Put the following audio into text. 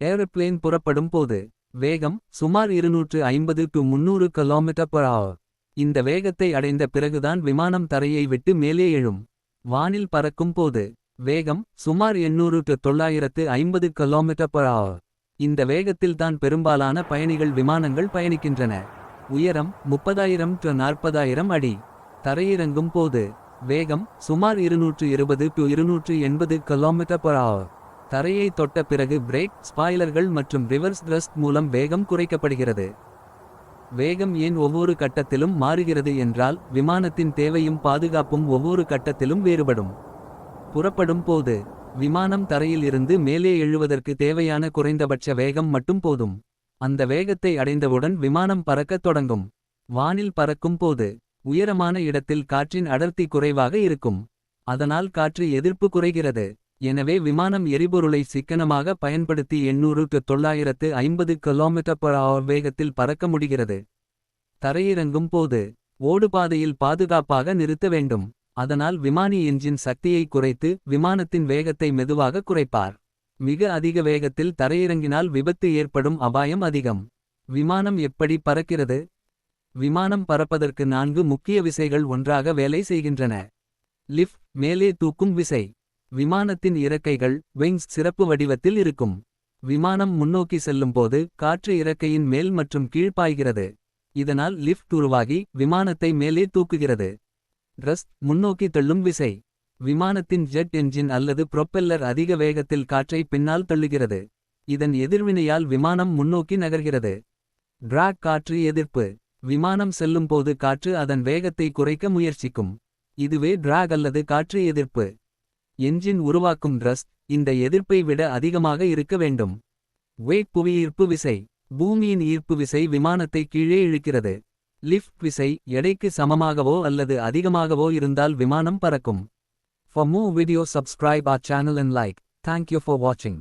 Aeroplane புறப்படும் போது வேகம் சுமார் 250 to 300 km/h. இந்த வேகத்தை அடைந்த பிறகுதான் விமானம் தரையை விட்டு மேலே எழும். வானில் பறக்கும் போது வேகம் சுமார் 800 to 950 km/h. இந்த வேகத்தில்தான் பெரும்பாலான பயணிகள் விமானங்கள் பயணிக்கின்றன. உயரம் 30,000 to 40,000 அடி. தரையிறங்கும் போது வேகம் சுமார் 220 to 280 km/h. தரையை தொட்ட பிறகு பிரேக் ஸ்பாய்லர்கள் மற்றும் ரிவர்ஸ் த்ரஸ்ட் மூலம் வேகம் குறைக்கப்படுகிறது. வேகம் ஏன் ஒவ்வொரு கட்டத்திலும் மாறுகிறது என்றால் விமானத்தின் தேவையும் பாதுகாப்பும் ஒவ்வொரு கட்டத்திலும் வேறுபடும். புறப்படும் போது விமானம் தரையில் இருந்து மேலே எழுவதற்கு தேவையான குறைந்தபட்ச வேகம் மட்டும் போதும். அந்த வேகத்தை அடைந்தவுடன் விமானம் பறக்கத் தொடங்கும். வானில் பறக்கும் போது உயரமான இடத்தில் காற்றின் அடர்த்தி குறைவாக இருக்கும். அதனால் காற்று எதிர்ப்பு குறைகிறது. எனவே விமானம் எரிபொருளை சிக்கனமாக பயன்படுத்தி 800 to 950 km/h வேகத்தில் பறக்க முடிகிறது. தரையிறங்கும் போது ஓடுபாதையில் பாதுகாப்பாக நிறுத்த வேண்டும். அதனால் விமானி என்ஜின் சக்தியை குறைத்து விமானத்தின் வேகத்தை மெதுவாக குறைப்பார். மிக அதிக வேகத்தில் தரையிறங்கினால் விபத்து ஏற்படும் அபாயம் அதிகம். விமானம் எப்படி பறக்கிறது? விமானம் பறப்பதற்கு 4 முக்கிய விசைகள் ஒன்றாக வேலை செய்கின்றன. லிஃப்ட் மேலே தூக்கும் விசை. விமானத்தின் இறக்கைகள் விங்ஸ் சிறப்பு வடிவத்தில் இருக்கும். விமானம் முன்னோக்கி செல்லும்போது காற்று இறக்கையின் மேல் மற்றும் கீழ் பாய்கிறது. இதனால் லிஃப்ட் உருவாகி விமானத்தை மேலே தூக்குகிறது. த்ரஸ்ட் முன்னோக்கி தள்ளும் விசை. விமானத்தின் ஜெட் என்ஜின் அல்லது புரொப்பெல்லர் அதிக வேகத்தில் காற்றை பின்னால் தள்ளுகிறது. இதன் எதிர்வினையால் விமானம் முன்னோக்கி நகர்கிறது. டிராக் காற்று எதிர்ப்பு. விமானம் செல்லும்போது காற்று அதன் வேகத்தை குறைக்க முயற்சிக்கும். இதுவே டிராக் அல்லது காற்று எதிர்ப்பு. என்ஜின் உருவாக்கும் த்ரஸ்ட் இந்த எதிர்ப்பை விட அதிகமாக இருக்க வேண்டும். வேக் புவியீர்ப்பு விசை. பூமியின் ஈர்ப்பு விசை விமானத்தை கீழே இழுக்கிறது. லிஃப்ட் விசை எடைக்கு சமமாகவோ அல்லது அதிகமாகவோ இருந்தால் விமானம் பறக்கும். For more videos subscribe our channel and like. Thank you for watching.